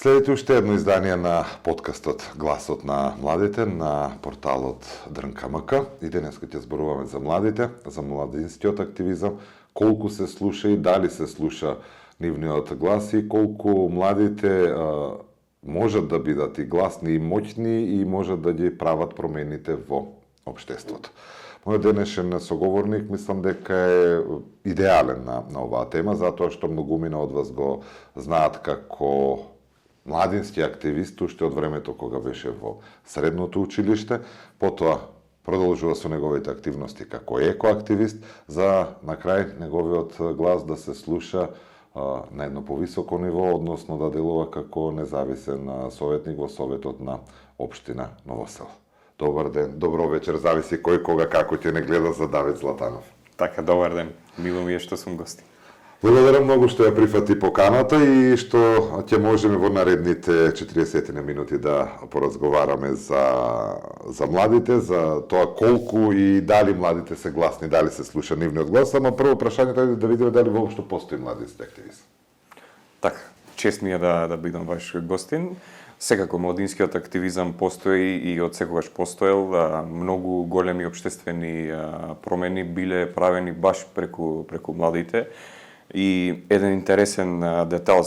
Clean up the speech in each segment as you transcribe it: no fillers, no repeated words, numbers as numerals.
Следите уште едно издание на подкастот Гласот на младите на порталот ДРНКМК и денеска ќе зборуваме за младите, за младинскиот активизам, колку се слуша и дали се слуша нивниот глас и колку младите можат да бидат и гласни и моќни и можат да ги прават промените во општеството. Мојот денешен соговорник мислам дека е идеален на оваа тема, затоа што многумина од вас го знаат како младински активист уште од времето кога беше во средното училиште, потоа продолжува со неговите активности како екоактивист, за на крај неговиот глас да се слуша на едно повисоко ниво, односно да делува како независен советник во Советот на општина Ново село. Добар ден, добро вечер, зависи кој кога како ќе не гледа за Давид Златанов. Така, добар ден. Мило ми е што сум гостин. Благодарам многу што ја прифати поканата и што ќе можеме во наредните 40 минути да поразговараме за младите, за тоа колку и дали младите се гласни, дали се слуша нивниот глас, ама прво прашањето е да видиме дали воопшто постои младински активизам. Така, чест ми е да бидам ваш гостин. Секако младинскиот активизам постои и од секогаш постоел. Многу големи општествени промени биле правени баш преку младите. И еден интересен детал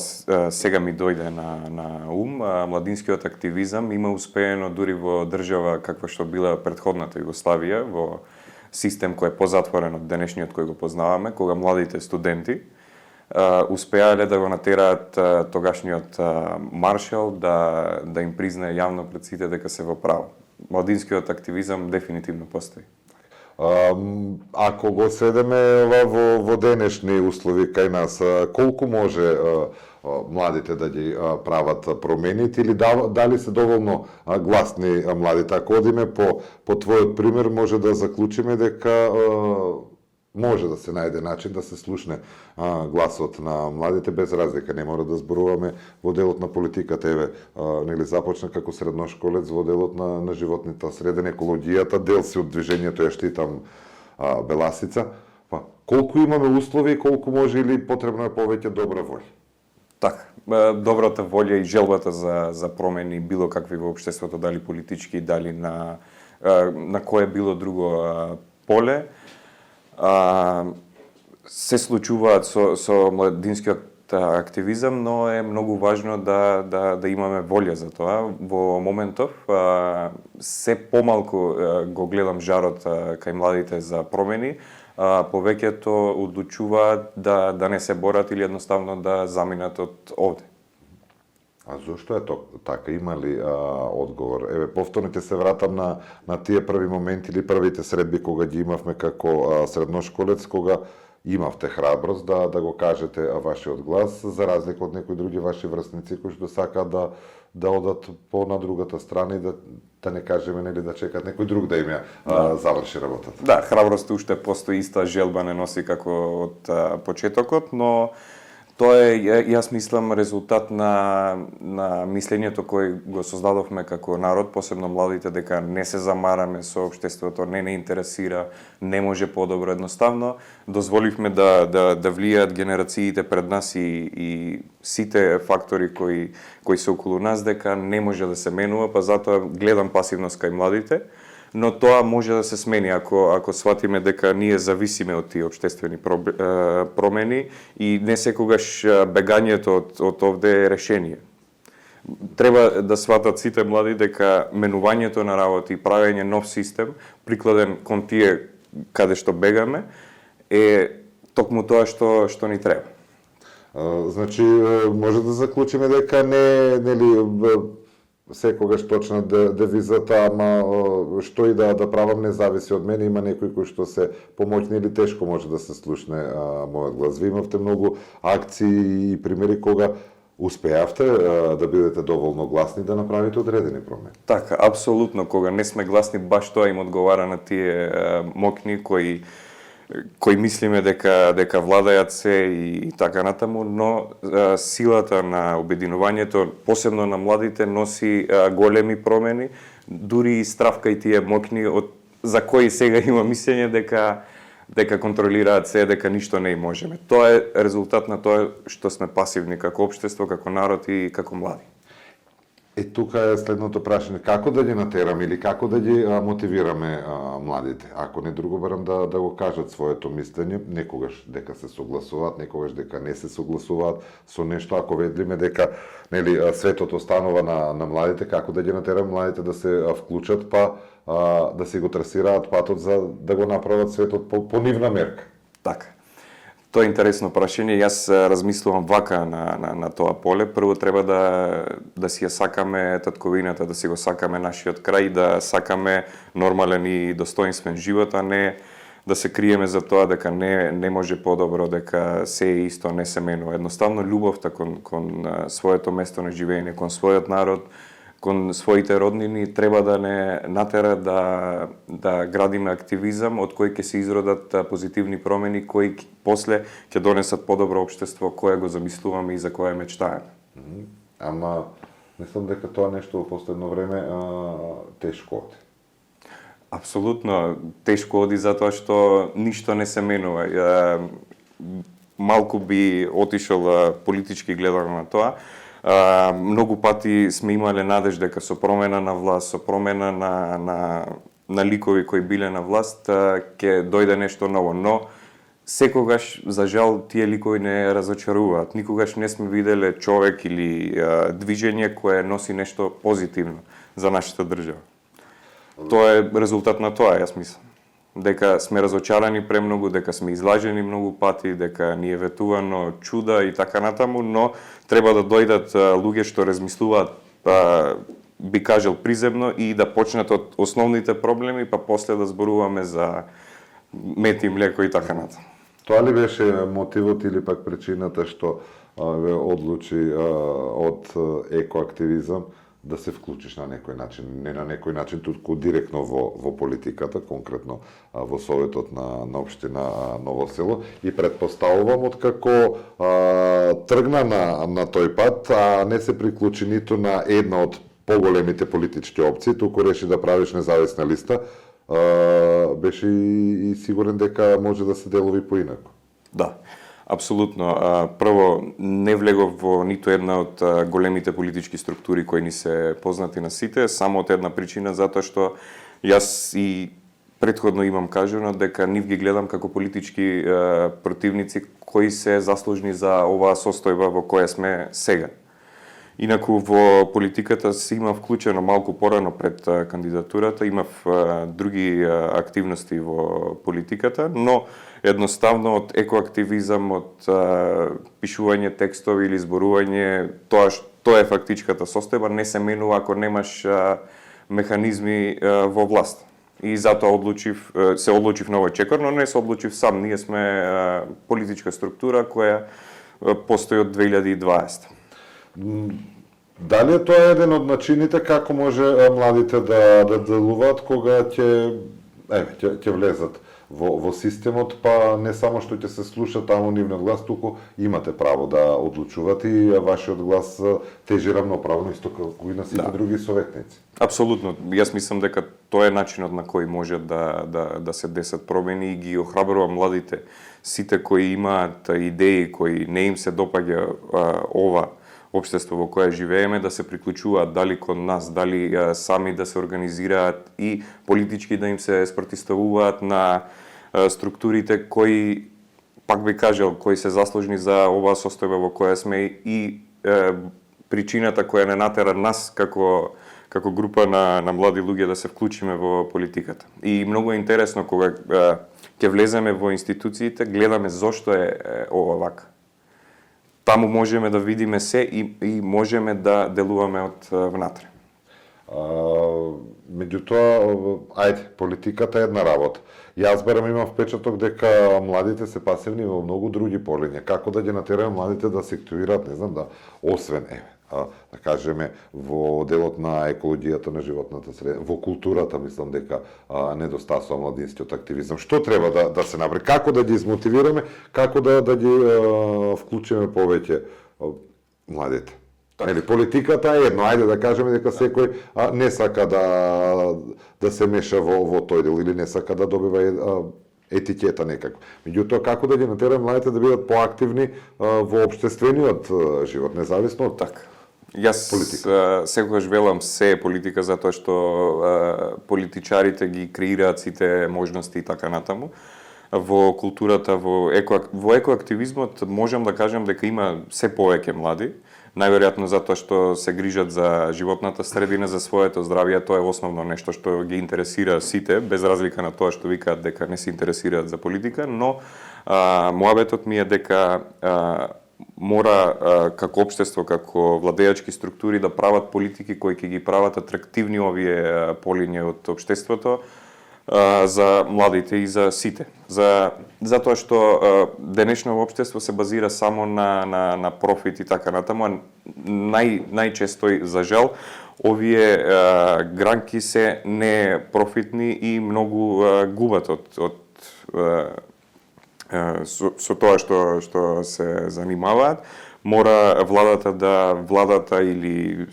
сега ми дојде на ум. Младинскиот активизам има успеено дури во држава каква што била претходната Југославија, во систем кој е позатворен од денешниот кој го познаваме, кога младите студенти успеале да го натераат тогашниот маршал да им признае јавно пред сите дека се во право. Младинскиот активизам дефинитивно постои. Ако го седеме во денешни услови кај нас, колку може младите да ги прават промените или дали се доволно гласни младите? Ако одиме по твојот пример, може да заклучиме дека може да се најде начин да се слушне гласот на младите без разлика. Не мора да зборуваме во делот на политиката. Еве, нели започна како средношколец во делот на животната средина, екологијата, дел си од движењето ја штитам Беласица. Па, колку имаме услови и колку може или потребно е повеќе добра волја? Така, добрата волја и желбата за промени било какви во општеството, дали политички, дали на кое било друго поле, се случуваат со младинскиот активизам, но е многу важно да имаме волја за тоа. Во моментов се помалку го гледам жарот кај младите за промени, повеќето одлучуваат да не се борат или едноставно да заминат од овде. А зошто е така? Има ли одговор? Еве, повторно ќе се вратам на тие први моменти или првите средби кога ги имавме како средношколец, кога имавте храброст да го кажете вашиот глас, за разлика од некои други ваши врсници кои што сакаат да одат на другата страна и да не кажеме, нели, да чекат некој друг да им ја заврши работата. Да, храброст уште постои, иста желба не носи како од почетокот, но тоа е, јас мислам, резултат на мислењето кој го создадовме како народ, посебно младите, дека не се замараме со општеството, не интересира, не може подобро, едноставно. Дозволивме да влијаат генерациите пред нас и сите фактори кои се околу нас, дека не може да се менува, па затоа гледам пасивност кај младите. Но тоа може да се смени ако сватиме дека ние зависиме од тие општествени промени и не секогаш бегањето од овде е решение. Треба да сватат сите млади дека менувањето на работа и правење нов систем прикладен кон тие каде што бегаме е токму тоа што ни треба. Значи може да заклучиме дека нели секогаш точна девизата, ама што и да правам не зависи од мене, има некои кои што се помоќни или тешко може да се слушне мојот глас. Ви имавте многу акции и примери кога успеавте да бидете доволно гласни да направите одредени промени. Така, апсолутно, кога не сме гласни, баш тоа им одговара на тие моќни кои мислиме дека владаат се и така натаму, но силата на обединувањето, посебно на младите, носи големи промени, дури и стравка и тие моќни за кои сега има мислење дека контролираат се, дека ништо не можеме. Тоа е резултат на тоа што сме пасивни како општество, како народ и како млади. Тука е следното прашање, како да ги натераме или како да ги мотивираме младите? Ако не друго, барам да го кажат своето мислење, некогаш дека се согласуваат, некогаш дека не се согласуваат со нешто, ако ведлиме дека нели светот останува на младите, како да ги натераме младите да се вклучат, па да си го трасираат патот за да го направат светот по нивна мерка? Така. Тоа е интересно прашање. Јас размислувам вака на тоа поле. Прво треба да си ја сакаме татковината, да си го сакаме нашиот крај, да сакаме нормален и достоинствен живот, а не да се криеме за тоа дека не може подобро, дека се е исто, не се менува. Едноставно љубовта кон своето место на живење, кон својот народ, кон своите роднини треба да не натера да градиме активизам од кој ќе се изродат позитивни промени кои после ќе донесат подобро општество кое го замислуваме и за кое мечтаеме. Ама мислам дека тоа нешто во последно време тешко оди. Апсолутно тешко оди затоа што ништо не се менува. Малку би отишол политички гледано на тоа. Многу пати сме имале надеж дека со промена на власт, со промена на ликови кои биле на власт, ќе дојде нешто ново, но секогаш, за жал, тие ликови не разочаруваат. Никогаш не сме виделе човек или движење кое носи нешто позитивно за нашата држава. Тоа е резултат на тоа, јас мислам. Дека сме разочарани премногу, дека сме излажени многу пати, дека ни е ветувано чуда и така натаму, но треба да дојдат луѓе што размислуваат, би кажал, приземно и да почнат од основните проблеми, па после да зборуваме за мет и млеко и така натаму. Тоа ли беше мотивот или пак причината што ве одлучи од екоактивизам да се вклучиш на некој начин, не на некој начин, туку директно во политиката, конкретно во Советот на општина Ново село, и предпоставувам откако тргна на тој пат, не се приклучи ниту на една од поголемите политички опции, туку реши да правиш независна листа, беше и сигурен дека може да се делови поинако. Да. Апсолутно. Прво, не влегов во ниту една од големите политички структури кои ни се познати на сите, само од една причина, затоа што јас и претходно имам кажано дека нив ги гледам како политички противници кои се заслужни за оваа состојба во која сме сега. Инаку во политиката се има вклучено малку порано пред кандидатурата, имав други активности во политиката, но едноставно од екоактивизам, од пишување текстови или зборување, тоа е фактичката состојба, не се менува ако немаш механизми во власт. И затоа се одлучив на овој чекор, но не се одлучив сам. Ние сме политичка структура која постои од 2020. Дали е тоа еден од начините како може младите да делуваат кога ќе влезат во системот, па не само што ќе се слушат анонимниот глас, туку имате право да одлучувате и вашиот глас тежи рамноправно исто како и на сите други советници. Апсолутно. Јас мислам дека тоа е начинот на кој може да се десат промени и ги охрабрувам младите, сите кои имаат идеи, кои не им се допаѓа ова општество во кое живееме, да се приклучуваат дали кон нас, дали сами да се организираат и политички да им се спротивставуваат на структурите кои, пак би кажал, кои се заслужни за оваа состојба во која сме и причината која не натера нас како група на млади луѓе да се вклучиме во политиката. И многу е интересно кога ќе влеземе во институциите, гледаме зошто е ова вака. Таму можеме да видиме се и можеме да делуваме од внатре. Меѓутоа, политиката е една работа. Јас барам имам впечаток дека младите се пасивни во многу други полиња. Како да ги натераме младите да се активираат, не знам, освен да кажеме во делот на екологијата на животната среда, во културата, мислам дека недостасува младинскиот активизам. Што треба да се направи? Како да ги измотивираме, како да ги вклучиме повеќе младите? Политиката е едно, ајде да кажеме дека секој не сака да се меша во тој дел или не сака да добива етикета некако. Меѓутоа, како да ги натераме младите да бидат поактивни во општествениот живот, независно од така. Јас секогаш велам се е политика затоа што политичарите ги креираат сите можности и така натаму. Во културата, во екоактивизмот можам да кажам дека има се повеќе млади, најверојатно затоа што се грижат за животната средина, за своето здравје, тоа е основно нешто што ги интересира сите, без разлика на тоа што викаат дека не се интересираат за политика, но муабетот ми е дека мора како општество, како владеачки структури да прават политики кои ќе ги прават атрактивни овие полиња од општеството за младите и за сите. Затоа што денешно општество се базира само на профит и така натаму, најчесто, за жал, овие гранки се непрофитни и многу губат со тоа што се занимаваат. Мора владата или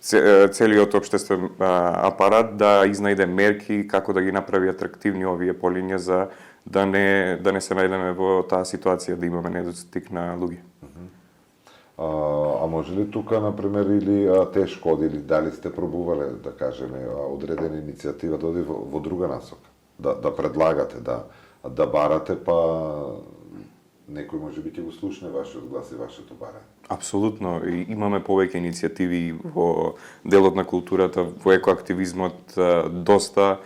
целиот општествен апарат да изнајде мерки како да ги направи атрактивни овие полиња за да не се најдеме во таа ситуација да имаме недостиг на луѓе. А може ли тука, например, или тешко, или дали сте пробувале, да кажеме, одредена иницијатива да оди во друга насока? Да предлагате, да барате, па некој може би ќе го слушне вашиот глас и вашето барање. Апсолутно. Имаме повеќе иницијативи во делот на културата, во екоактивизмот, доста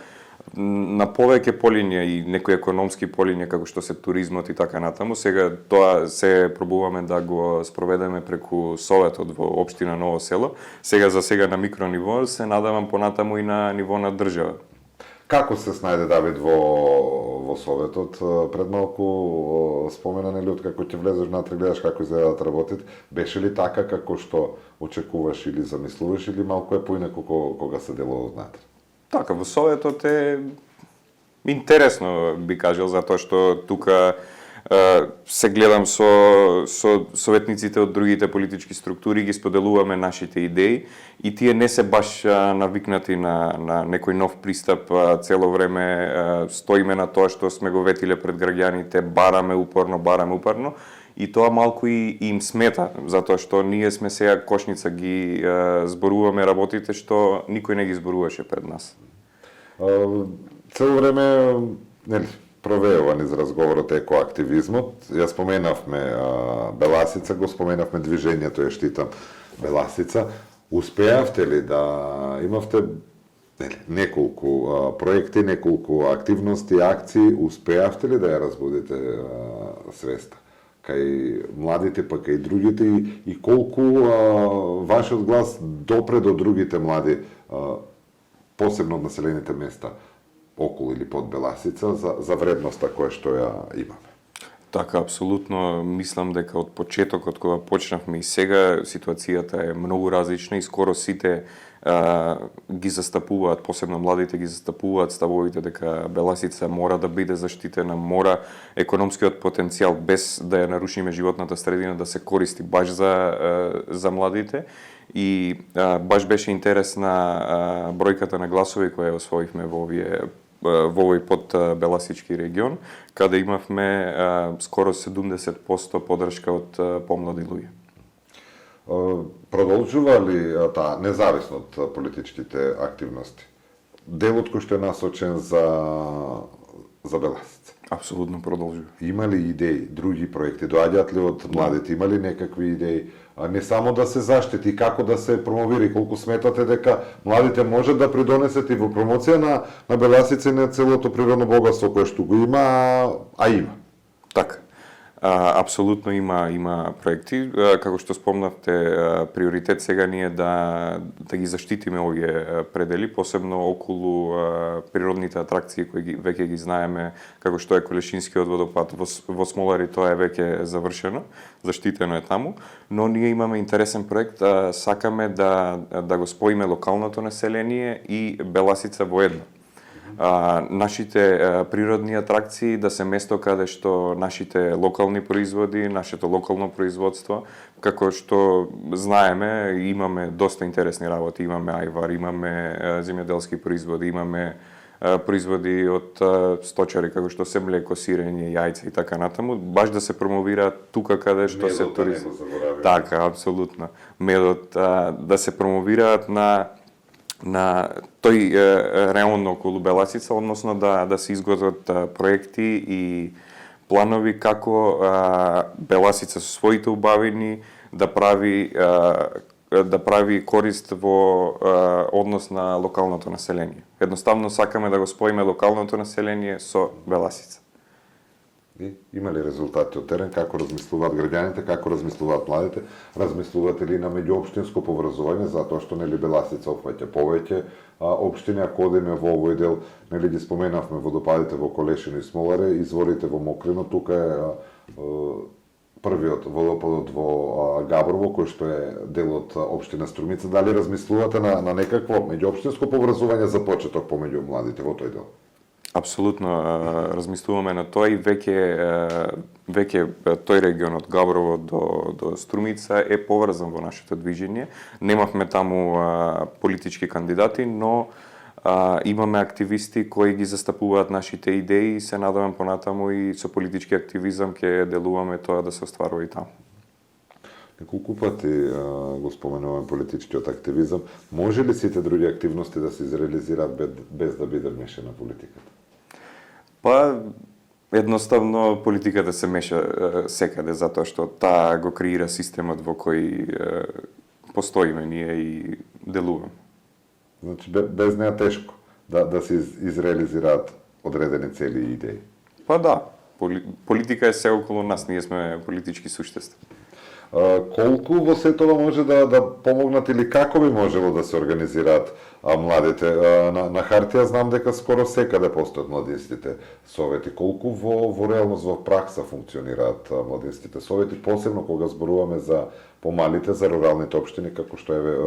на повеќе полиња и некои економски полиња како што се туризмот и така натаму. Сега тоа се пробуваме да го спроведеме преку советот во општина Ново село. Сега на микрониво, се надавам понатаму и на ниво на држава. Како се снајде Давид во советот? Пред малку спомена, нели, како ќе влезеш внатре, гледаш како изгледаат работите. Беше ли така како што очекуваш или замислуваш, или малку е поинаку кога се делува внатре? Така, во советот е интересно, би кажал, затоа што тука се гледам со советниците од другите политички структури, ги споделуваме нашите идеи и тие не се баш навикнати на некој нов пристап, цело време стоиме на тоа што сме го ветиле пред граѓаните, бараме упорно и тоа малку и им смета, затоа што ние сме сега кошница, ги зборуваме работите што никој не ги зборуваше пред нас. Цело време, нели, провеуван из разговорот екоактивизмот. Ја споменавме Беласица, го споменавме движењето Ја штитам Беласица. Успеавте ли да имавте неколку проекти, неколку активности, акции, успеавте ли да ја разбудите свеста кај младите, па кај другите и колку вашиот глас допре до другите млади, посебно од населените места околу или под Беласица, за вредноста која што ја имаме? Така, апсолутно, мислам дека од почетокот кога почнавме и сега ситуацијата е многу различна и скоро сите ги застапуваат, посебно младите ги застапуваат ставовите дека Беласица мора да биде заштитена, мора економскиот потенцијал без да ја нарушиме животната средина да се користи баш за младите. И баш беше интересна бројката на гласови која освоивме во овој под Беласички регион, каде имавме скоро 70% подршка од помлади луѓе. Продолжува ли таа, независно од политичките активности, делот кој што е насочен за Беласица? Апсолутно продолжува. Има ли идеи, други проекти, доаѓаат ли од младите, има ли некакви идеи? Не само да се заштити, како да се промовира и колку сметате дека младите можат да придонесат и во промоција на Беласица и на целото природно богатство кое што го има, а има. Така. Апсолутно има проекти. Како што спомнавте, приоритет сега ни е да ги заштитиме овие предели, посебно околу природните атракции кои веќе ги знаеме, како што е Колешинскиот водопад во Смолари, тоа е веќе завршено, заштитено е таму, но ние имаме интересен проект, сакаме да го споиме локалното население и Беласица во едно. Нашите природни атракции да се место каде што нашите локални производи, нашето локално производство, како што знаеме, имаме доста интересни работи, имаме ајвар, имаме земјоделски производи, имаме производи од сточари како што се млеко, сирење, јајца и така натаму, баш да се промовира тука каде што се туристи. Така, апсолутно. Медот да се промовираат на тој реално околу Беласица, односно да се изготват проекти и планови како Беласица со своите убавини да прави корист во однос на локалното население. Едноставно сакаме да го споиме локалното население со Беласица. И има ли резултати од терен? Како размислуваат граѓаните, како размислуваат младите? Размислувате ли на меѓуопштинско поврзување, затоа што нели Беласица опфаќа повеќе општини, ако одиме во овој дел, нели ги споменавме водопадите во Колешино и Смоларе, изворите во Мокрино, тука е првиот водопадот во Габрово, кој што е дел од општина Струмица. Дали размислувате на некакво меѓуопштинско поврзување за почеток помеѓу младите во тој дел? Апсолутно размислуваме на тоа и веќе тој регион од Габрово до Струмица е поврзан во нашето движење. Немавме таму политички кандидати, но имаме активисти кои ги застапуваат нашите идеи и се надевам понатаму и со политички активизам ќе делуваме тоа да се остварува и таму. Неколку пати го споменуваме политичкиот активизам. Може ли сите други активности да се изреализираат без да биде вмешана политиката? Па, едноставно политиката се меша секаде, затоа што таа го креира системот во кој постоиме ние и делуваме. Значи, без неа тешко да се изреализираат одредени цели и идеи. Па да, политика е се околу нас, ние сме политички суштества. Колку во сето ова може да помогнат или како би можело да се организираат младите? На хартија знам дека скоро секаде постојат младинските совети. Колку во реалност, во пракса функционираат младинските совети, посебно кога зборуваме за помалите, за руралните општини, како што е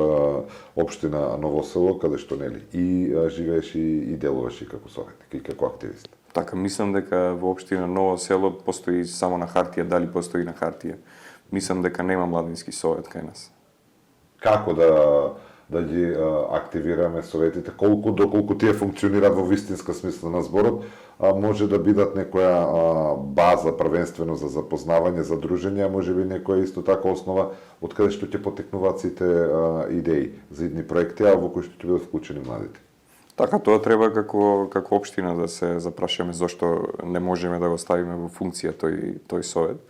општина Новосело, каде што нели и живееш и делуваш и како советник и како активист. Така, мислам дека во општина Ново село постои само на хартија, дали постои на хартија. Мислам дека нема младински совет кај нас. Како да ги активираме советите, доколку тие функционираат во вистинска смисла на зборот, може да бидат некоја база првенствено за запознавање, за дружење, а може би некоја исто така основа од каде што ќе потекнуваат сите идеи за идни проекти, а во кои што ќе бидат вклучени младите. Така, тоа треба како општина да се запрашаме зошто не можеме да го ставиме во функција тој совет.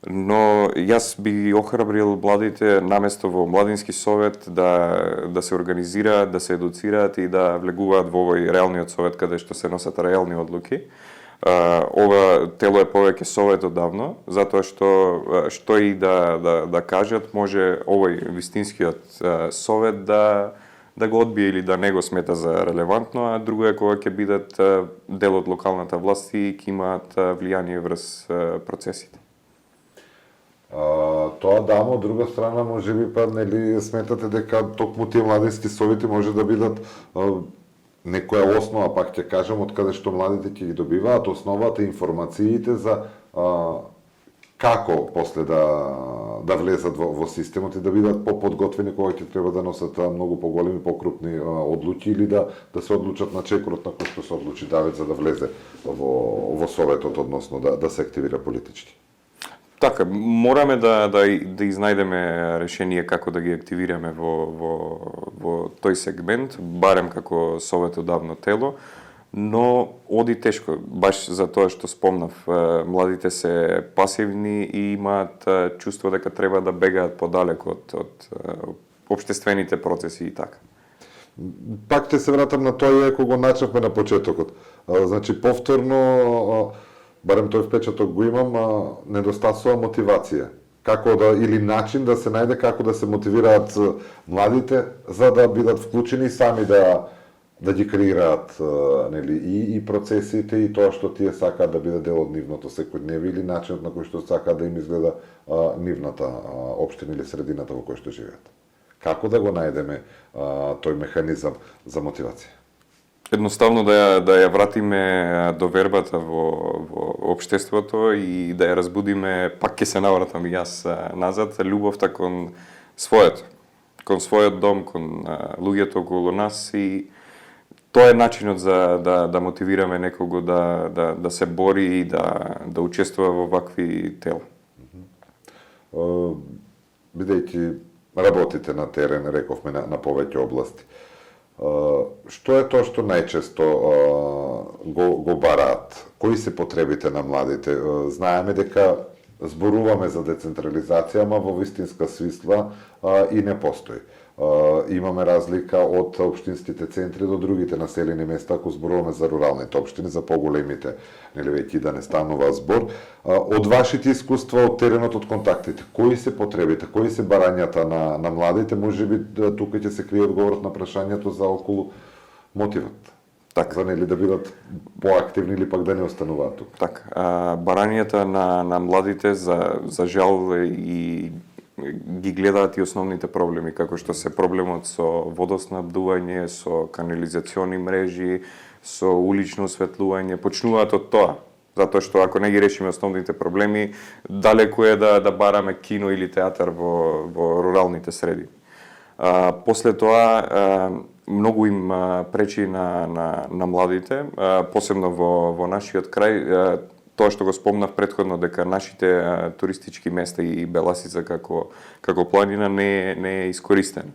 Но јас би ги охрабрил младите наместо во младински совет да се организираат, да се едуцираат и да влегуваат во овој реалниот совет каде што се носат реални одлуки. Ова тело е повеќе совет одавно, затоа што и да кажат, може овој вистинскиот совет да го одбие или да не го смета за релевантно, а друго е кога ќе бидат дел од локалната власт и ќе имаат влијание врз процесите. Тоа да, од друга страна, може би па нели сметате дека токму тие младински совети може да бидат некоја основа, пак ќе кажам, од каде што младите ќе ги добиваат основата, информациите за како после да влезат во системот и да бидат поподготвени кога ќе треба да носат многу поголеми, покрупни одлуки или да се одлучат на чекорот на кој што се одлучи Давид за да влезе во советот, односно да се активира политички. Така, мораме да изнајдеме решение како да ги активираме во тој сегмент, барем како совет одавно тело, но оди тешко, баш за тоа што спомнав, младите се пасивни и имаат чувство дека треба да бегаат подалек од општествените процеси и така. Пак ќе се вратам на тоа иако го начнавме на почетокот. Значи, повторно, барем тој впечаток го имам, недостасува мотивација. Како или начин да се најде како да се мотивираат младите за да бидат вклучени и сами да ги креираат нели и процесите и тоа што тие сакаат да биде дел од нивното секојдневие или начинот на кој што сакаат да им изгледа нивната општина или средината во која што живеат. Како да го најдеме тој механизам за мотивација? Едноставно да ја вратиме довербата во општеството и да ја разбудиме, пак ќе се навратам и јас назад, љубовта кон својот дом, кон луѓето околу нас и тоа е начинот за да мотивираме некого да се бори и да учествува во вакви тела. Бидејќи работите на терен, рековме, на повеќе области, што е тоа што најчесто го бараат? Кои се потребите на младите? Знаеме дека зборуваме за децентрализација, ама во вистинска смисла и не постои. Имаме разлика од општинските центри до другите населени места, ако зборуваме за руралните општини, за поголемите, нели веќе да не станува збор. Од вашите искуства од теренот, од контактите, кои се потребите, кои се барањата на младите? Можеби тука ќе се крие одговорот на прашањето за околу мотивот. Така. За нели да бидат поактивни или пак да не остануваат тука. Така. Барањата на младите за жал и ги гледаат и основните проблеми, како што се проблемот со водоснабдување, со канализациони мрежи, со улично осветлување, почнуваат од тоа. Затоа што ако не ги решиме основните проблеми, далеку е да бараме кино или театар во руралните среди. После тоа, многу им пречи на младите, посебно во нашиот крај, тоа што го спомнав претходно, дека нашите туристички места и Беласица како планина не е искористена.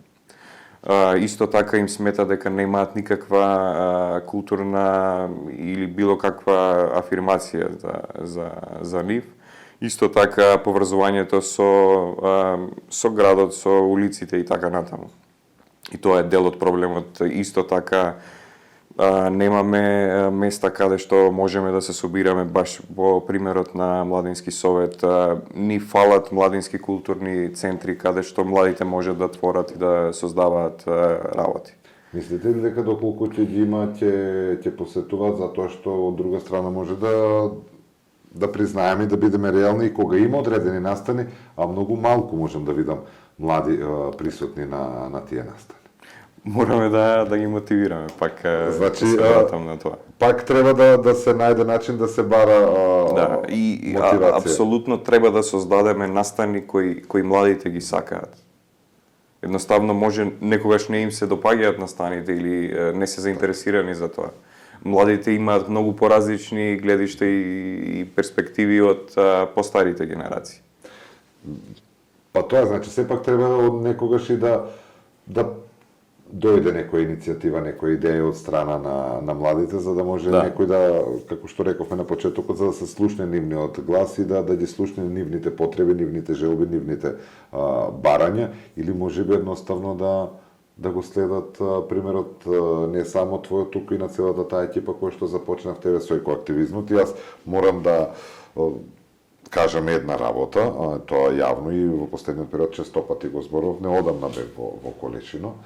Исто така им смета дека немаат никаква културна или било каква афирмација за нив. Исто така поврзувањето со градот, со улиците и така натаму. И тоа е дел од проблемот. Исто така немаме места каде што можеме да се собираме, баш во примерот на Младински совет. Ни фалат младински културни центри каде што младите можат да творат и да создаваат работи. Мислите ли дека доколку ќе ги има, ќе посетуваат, затоа што од друга страна може да признаеме и да бидеме реални, и кога има одредени настани, а многу малку можам да видам млади присутни на тие настани? Мораме да ги мотивираме, пак значи, се вратам на тоа. Пак треба да се најде начин да се бара мотивација. Апсолутно треба да создадеме настани кои младите ги сакаат. Едноставно може некогаш не им се допаѓаат настаните или не се заинтересирани за тоа. Младите имаат многу поразлични гледишта и перспективи од постарите генерации. Па тоа значи сепак треба од некогаш и да дојде некоја иницијатива, некоја идеја од страна на младите, за да може некој како што рековме на почетокот, за да се слушне нивниот глас и да ги слушне нивните потреби, нивните желби, нивните барања, или можеби едноставно да го следат примерот не само твојот, туку и на целата таа екипа која што започнав тебе со екоактивизмот. И јас морам да кажам една работа, тоа јавно и во последниот период честопати го зборов, не одам на бег во Колешино,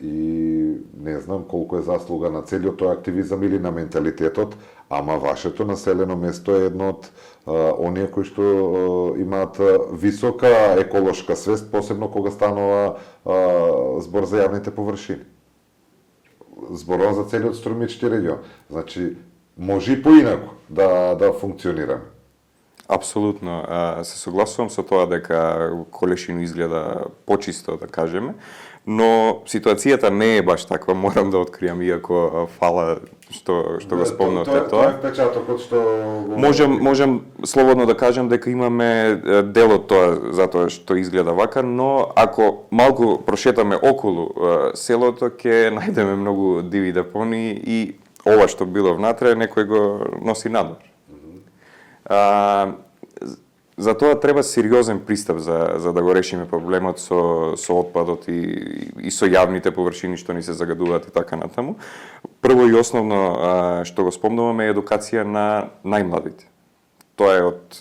и не знам колку е заслуга на целиот тој активизам или на менталитетот, ама вашето населено место е едно од оние кои што имаат висока еколошка свест, посебно кога станува збор за јавните површини. Зборувам за целиот Струмички регион. Значи, може и поинаку да функционираме. Апсолутно, се согласувам со тоа дека Колешино изгледа почисто, да кажеме, но ситуацијата не е баш таква, морам да откриам, иако фала што го спомнавте тоа. Тоа е впечатокот што Можам слободно да кажам дека имаме дел од тоа затоа што изгледа вака, но ако малку прошетаме околу селото, ќе најдеме многу диви депони и ова што било внатре, некој го носи надвор. За тоа треба сериозен пристап за да го решиме проблемот со отпадот и со јавните површини што ни се загадуваат и така натаму. Прво и основно што го спомнуваме е едукација на најмладите. Тоа е од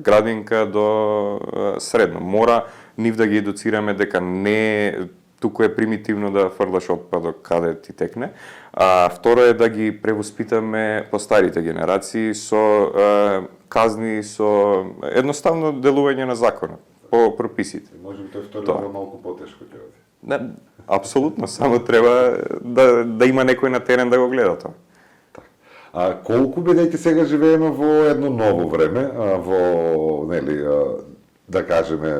градинка до средно. Мора нив да ги едуцираме дека не туку е примитивно да фрлаш отпадок каде ти текне. А второ е да ги превоспитаме постарите генерации со казни, со едноставно делување на законот, по прописите. Може би тој второ малку потешко ќе оди. Не, апсолутно, само треба да има некој на терен да го гледа тоа. Колку бидејќи сега живееме во едно ново време, во, нели, да кажеме,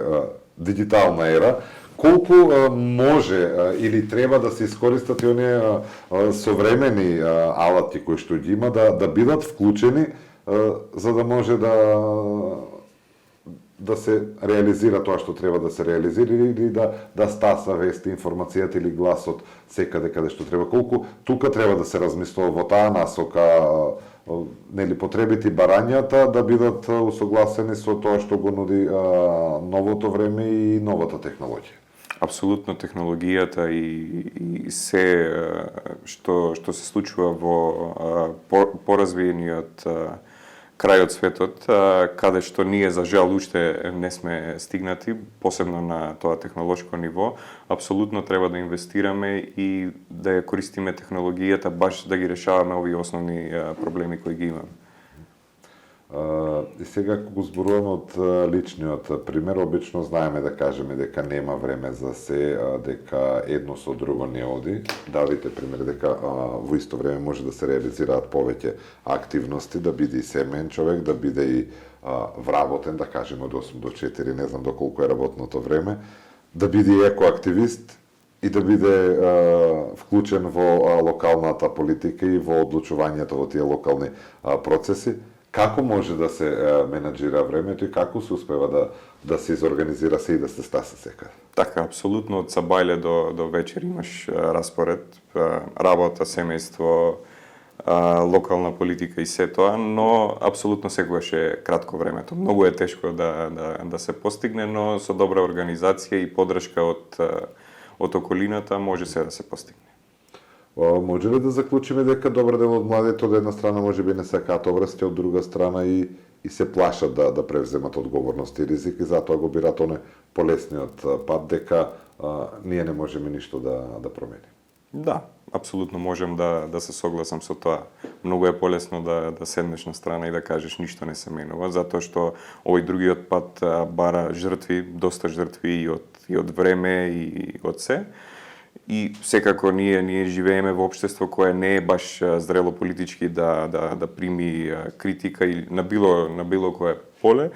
дигитална ера, колку може или треба да се искористат и оние современи алати кои што ги има да бидат вклучени за да може да се реализира тоа што треба да се реализира или да стаса вести, информацијата или гласот секаде каде што треба. Колку тука треба да се размислува во таа насока, нели потребите и барањата да бидат усогласени со тоа што го нуди новото време и новата технологија. Апсолутно технологијата и се што се случува во поразвиениот крај од светот, каде што ние за жал уште не сме стигнати, посебно на тоа технолошко ниво, апсолутно треба да инвестираме и да ја користиме технологијата баш да ги решаваме овие основни проблеми кои ги имаме. И сега кога го зборуваме од личниот пример, обично знаеме да кажеме дека нема време за се, дека едно со друго не оди. Давите пример дека во исто време може да се реализираат повеќе активности, да биде и семеен човек, да биде и вработен, да кажеме од 8 до 4, не знам доколку е работното време, да биде и екоактивист и да биде вклучен во локалната политика и во одлучувањето во тие локални процеси. Како може да се менаџира времето и како се успева да се изорганизира се и да се стаса секаде? Така, апсолутно од сабајле до вечер имаш распоред, работа, семејство, локална политика и се тоа, но апсолутно секогаш е кратко времето. Многу е тешко да се постигне, но со добра организација и поддршка од околината може се да се постигне. Може ли да заклучиме дека добар дел од младите од една страна може би не сакаат обрасти, од друга страна и се плашат да превземат одговорност и ризик и затоа го бират оне полесниот пат дека ние не можеме ништо да промениме? Да, апсолутно можем да се согласам со тоа. Многу е полесно да седнеш на страна и да кажеш ништо не се менува, затоа што овој другиот пат бара жртви, доста жртви и од време и од се. И секако ние живееме во општество кое не е баш зрело политички да прими критика и на било кое поле.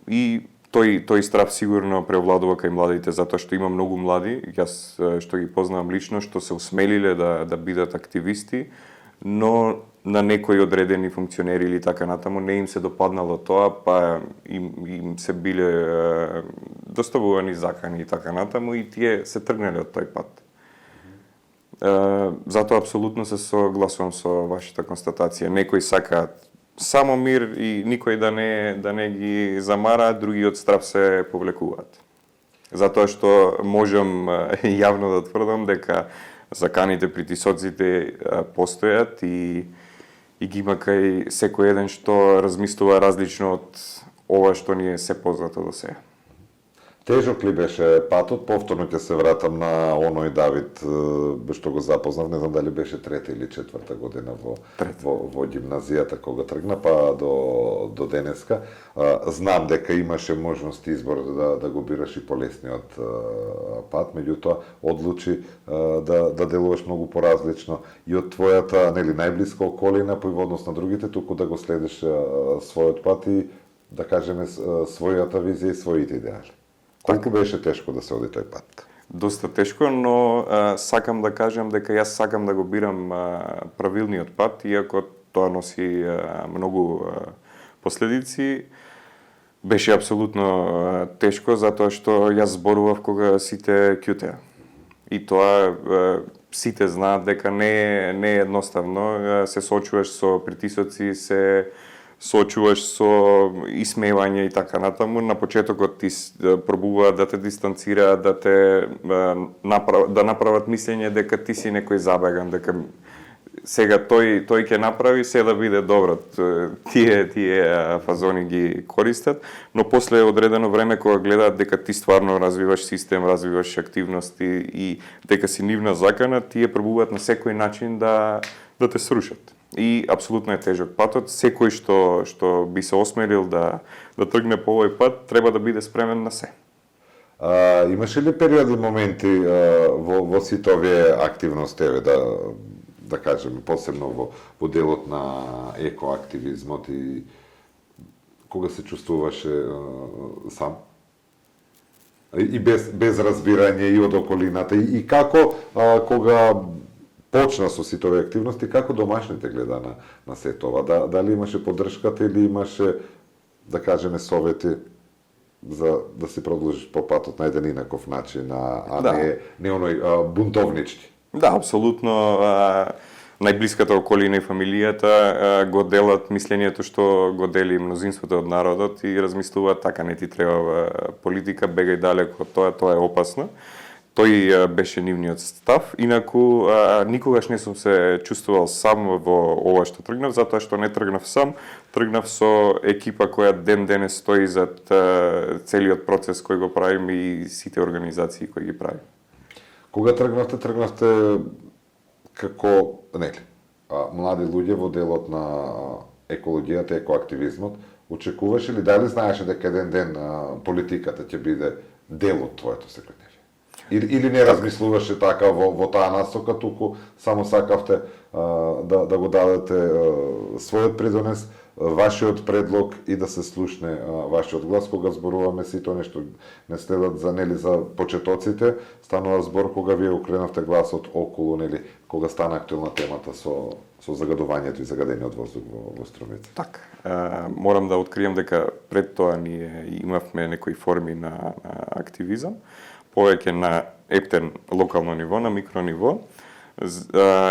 И тој страв сигурно преовладува кај младите, затоа што има многу млади, јас што ги познавам лично, што се усмелиле да бидат активисти, но на некои одредени функционери или така натаму не им се допаднало тоа, па им се биле доставувани закани и така натаму и тие се тргнале од тој пат. Затоа апсолутно се согласувам со вашата констатација. Некои сакаат само мир и никој да не ги замара, други од страв се повлекуваат. Затоа што можам јавно да тврдам дека заканите, притисоците постојат и ги има кај секој еден што размислува различно од ова што ни е се познато до сега. Тежок ли беше патот? Повторно ќе се вратам на оној Давид што го запознав, не знам дали беше трета или четврта година во гимназијата кога тргна, па до денеска. Знам дека имаше можност избор да го бираш и полесниот пат, меѓутоа одлучи да делуваш многу поразлично и од твојата најблиска околина по однос на другите, туку да го следиш својот пат и да кажеме својата визија и своите идеали. Колку беше тешко да се оди тој пат? Доста тешко, но сакам да кажам дека јас сакам да го бирам правилниот пат, иако тоа носи многу последици. Беше апсолутно тешко, затоа што јас зборував кога сите ќутеа. И тоа сите знаат дека не е едноставно, се соочуваш со притисоци, се соочуваш со исмевање и така натаму. На почетокот ти пробуваат да те дистанцираат, да направат мислење дека ти си некој забеган, дека сега тој ќе направи се да биде добро. Тие фазони ги користат, но после одредено време кога гледаат дека ти стварно развиваш систем, развиваш активности и дека си нивна закана, тие пробуваат на секој начин да те срушат. И апсолутно е тежок патот. Секој што би се осмелил да тргне по овој пат, треба да биде спремен на се. Имаше ли периоди, моменти во сите овие активности, да кажеме, посебно во делот на екоактивизмот и кога се чувствуваше сам? и без разбирање и од околината и како кога почна со сите овие активности, како домашните гледа на сето ова? Дали имаше поддршката или имаше, да кажеме, совети за да се продолжиш по патот на еден инаков начин, не оној бунтовнички? Да, апсолутно. Најблиската околина и фамилијата го делат мислењето што го дели мнозинството од народот и размислуваат така, не ти треба политика, бегај далеко од тоа е опасно. Тој беше нивниот став. Инаку, никогаш не сум се чувствувал сам во ова што тргнав, затоа што не тргнав сам, тргнав со екипа која ден-денес стои зад целиот процес кој го правим и сите организации кои ги правим. Кога тргнавте како, млади луѓе во делот на екологијата, екоактивизмот, очекуваше ли, дали знаеше дека еден ден политиката ќе биде дел од твоето секојдневие? Или не размислуваше така во таа насока, туку само сакавте да го дадете својот придонес, вашиот предлог и да се слушне вашиот глас кога зборуваме сите нешто не следат за почетоците, станува збор кога вие укренавте гласот околу кога стана актуелна темата со загадувањето и загадениот воздух во Струмица. Така. Морам да откријам дека пред тоа ние имавме некои форми на активизам, повеќе на ептен локално ниво, на микрониво.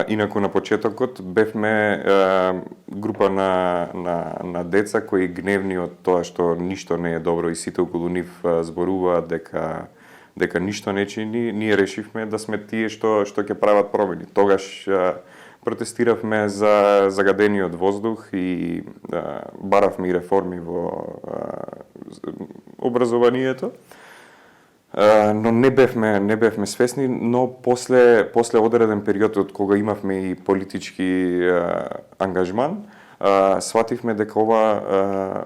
Инаку на почетокот бевме група на деца кои гневни од тоа што ништо не е добро и сите околу нив зборуваат дека ништо не чини, ние решивме да сме тие што ќе прават промени. Тогаш протестиравме за загадениот воздух и баравме и реформи во образованието. Но не бевме свесни, но после одреден период од кога имавме и политички ангажман, свативме дека ова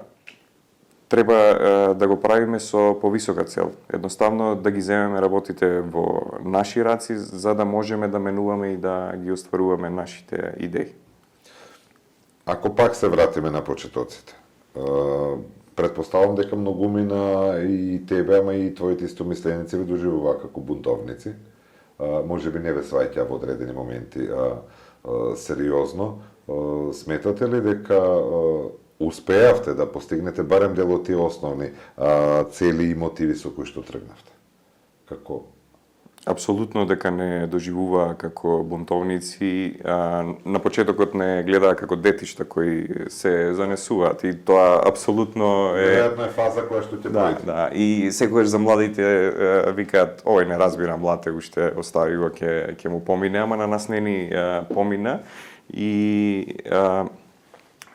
треба да го правиме со повисока цел. Едноставно да ги земеме работите во наши раци за да можеме да менуваме и да ги остваруваме нашите идеи. Ако пак се вратиме на почетоците, предпоставам дека многумина и тебе, ама и твоите истомисленици ви доживува како бунтовници. Може би не ве сваќа во одредени моменти сериозно. Сметате ли дека успеавте да постигнете барем дел од тие основни цели и мотиви со кои што тргнавте? Како? Апсолутно дека не доживува како бунтовници. На почетокот не гледаа како детишта кои се занесуваат и тоа апсолутно е... Веројатно е фаза која што ќе дојде. Да, и секогаш за младите викаат, ој не разбира млате, уште остави го, ќе му помине, ама на нас не ни помина и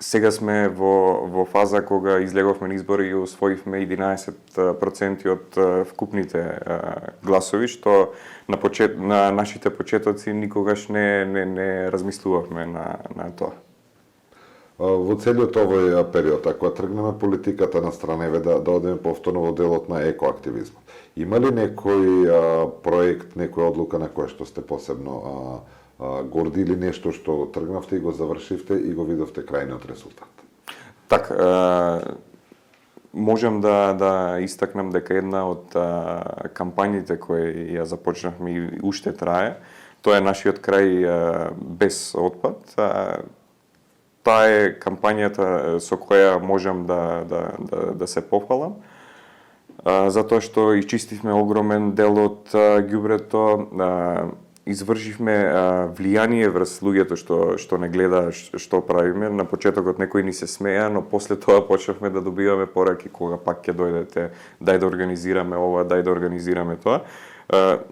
сега сме во фаза кога излеговме на избори и освоивме 11% од вкупните гласови, што на нашите почетоци никогаш не размислувавме на тоа. Во целиот овој период, ако тргнеме политиката на страна, да одиме повторно во делот на екоактивизмот, има ли некој проект, некоја одлука на која што сте посебно горди или нешто што тргнавте и го завршивте и го видовте крајниот резултат? Така, можем да истакнам дека една од кампањите кои ја започнавме и уште трае, тоа е нашиот крај без отпад. Таа е кампањата со која можам да се пофалам, затоа што исчистивме огромен дел од ѓубрето, извршивме влијание врз луѓето што не гледа што правиме. На почетокот некои ни се смеа, но после тоа почнавме да добиваме пораки кога пак ќе дојдете, дај да организираме ова, дај да организираме тоа.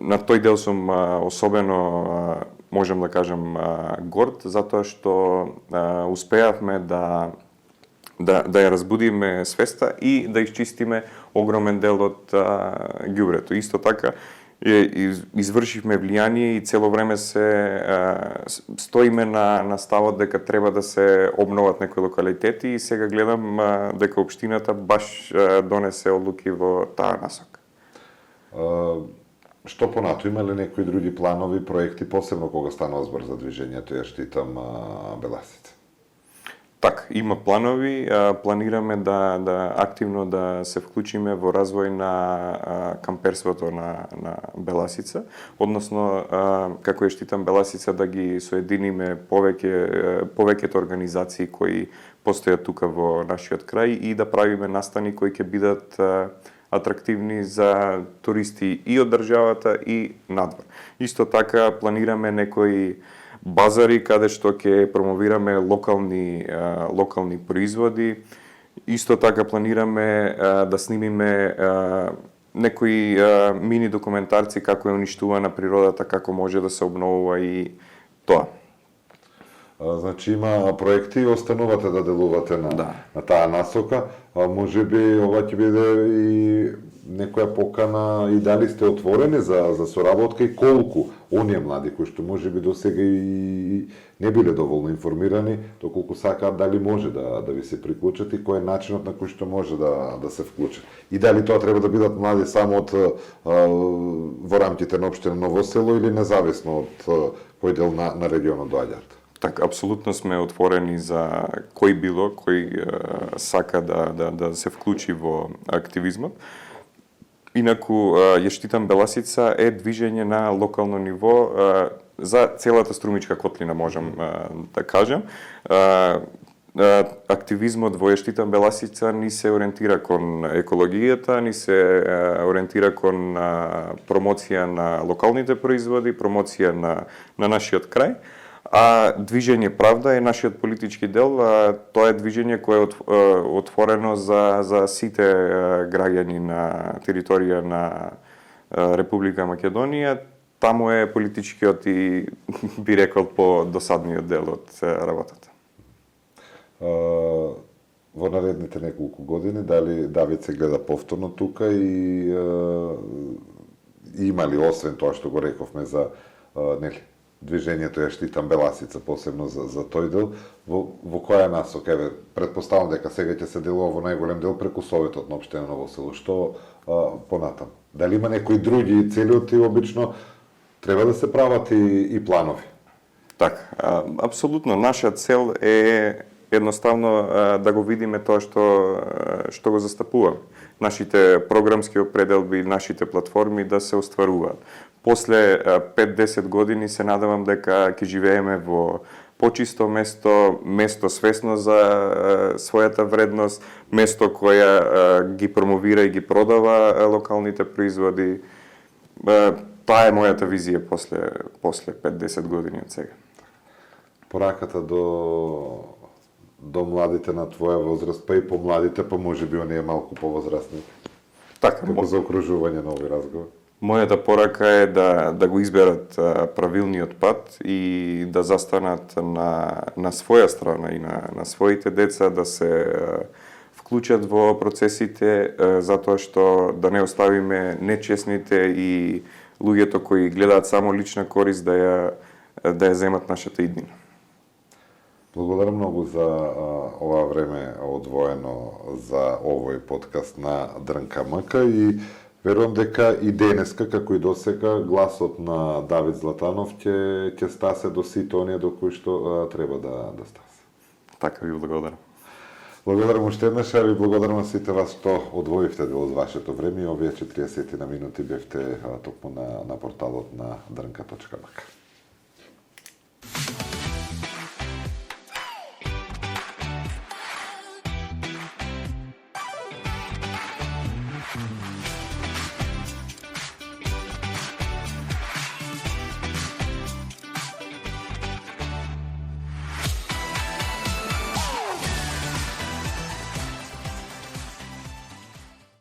На тој дел сум особено, можам да кажам, горд, затоа што успеавме да ја разбудиме свеста и да исчистиме огромен дел од ѓубрето. Исто така, извршивме влијание и цело време стоиме на ставот дека треба да се обноват некои локалитети и сега гледам дека општината баш донесе одлуки во таа насока. Што понату, има ли некои други планови, проекти, посебно кога станува збор за движењето, ја штитам Беласица? Так, има планови, планираме да активно да се вклучиме во развој на камперството на Беласица, односно како е Штитан Беласица да ги соединиме повеќето организации кои постојат тука во нашиот крај и да правиме настани кои ќе бидат атрактивни за туристи и од државата и надвор. Исто така планираме некои базари каде што ќе промовираме локални производи. Исто така планираме да снимиме некои мини документарци како е уништувана природата, како може да се обновува и тоа. Значи има проекти и останувате да делувате на таа насока. Можеби ова ќе биде и некоја покана и дали сте отворени за соработка и колку оние млади кои што можеби досега и не биле доволно информирани, доколку сакаат дали може да ви се приклучат и кој е начинот на кој што може да се вклучат. И дали тоа треба да бидат млади само во рамките на општина Ново село или независно од кој дел на регионот доаѓаат? Така, апсолутно сме отворени за кој било, кој сака да се вклучи во активизмот. Инаку, ја Штитан Беласица е движење на локално ниво за целата Струмичка котлина, можам да кажам. Активизмот во Штитан Беласица ни се ориентира кон екологијата, ни се ориентира кон промоција на локалните производи, промоција на нашиот крај. А движење Правда е нашиот политички дел, тоа е движење кое е отворено за сите граѓани на територија на Република Македонија. Таму е политичкиот и би рекол по-досадниот дел од работата. Во наредните неколку години, дали Давид се гледа повторно тука и има ли, освен тоа што го рековме за движењето ја Штитан Беласица, посебно за тој дел, во која насока? Еве, предпоставам дека сега ќе се делува во најголем дел преку Советот на општина Ново село. Што понатам? Дали има некои други цели од тие обично треба да се прават и планови? Така, апсолутно. Наша цел е едноставно да го видиме тоа што го застапуваме. Нашите програмски определби, нашите платформи да се остваруваат. После 5-10 години се надевам дека ќе живееме во почисто место свесно за својата вредност, место која ги промовира и ги продава локалните производи. Таа е мојата визија после 5-10 години од сега. Пораката до младите на твоја возраст, па и помладите, па можеби оние малку повозрастни. Така, како за окружување на овој разговор. Мојата порака е да го изберат правилниот пат и да застанат на своја страна и на своите деца, да се вклучат во процесите, затоа што да не оставиме нечесните и луѓето кои гледаат само лична корист да ја земат нашата иднина. Благодарам многу за ова време одвоено за овој подкаст на Дрнка МК и верувам дека и денеска, како и досега, гласот на Давид Златанов ќе стасе до сите оние до кои што треба да стасе. Така ви благодарам. Благодарам уште еднаш, а ви благодарам на сите вас што одвоивте дел од вашето време и овие 40 на минути бевте токму на порталот на drnka.mk.